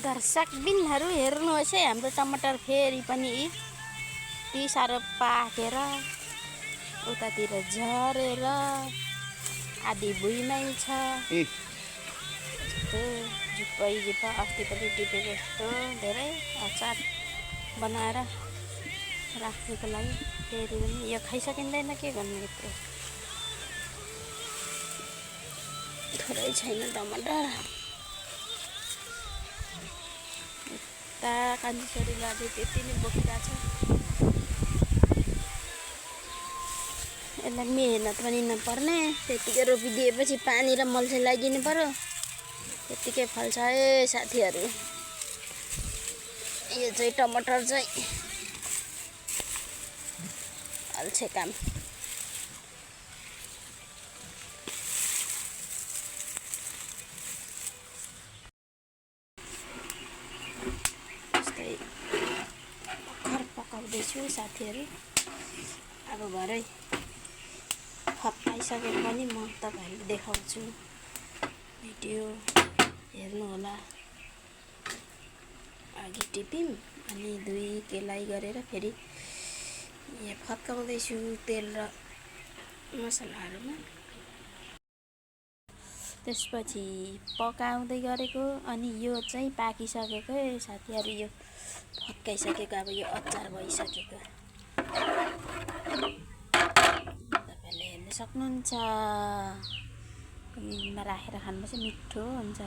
दर्शकबिनहरू हेर्नुहोस् है, हाम्रो टमाटर फेरि पनि यति साह्रो पाकेर उतातिर झरेर आधी भुइँमै छ। झुप्पै झुप्पा अस्ति पनि टिपेको जस्तो धेरै अचार बनाएर राखेको लागि फेरि पनि यो खाइसकिँदैन, के गर्नु, यत्रो थोरै छैन टमाटर। यता कान्छीछोरीलाई चाहिँ त्यति नै बोकिरहेको छ। यसलाई मेहनत पनि नपर्ने, त्यतिकै रोपिदिएपछि पानी र मल्छ लगाइदिनु पर्यो, त्यतिकै फल्छ है साथीहरू। यो चाहिँ टमाटर चाहिँ अल्छे काम। यस्तै भर्खर पकाउँदैछु साथीहरू। अब भरै फप्काइसकेको पनि म तपाईँहरूलाई देखाउँछु, भिडियो हेर्नु होला। अघि टिप्यौँ अनि दुई केलाइ गरेर फेरि यहाँ फर्काउँदैछु तेल र मसलाहरूमा। त्यसपछि पकाउँदै गरेको अनि यो चाहिँ पाकिसकेको साथीहरू, यो फर्काइसकेको, अब यो अचार भइसकेको तपाईँले हेर्न सक्नुहुन्छ। मा राखेर खानुपर्छ, मिठो हुन्छ।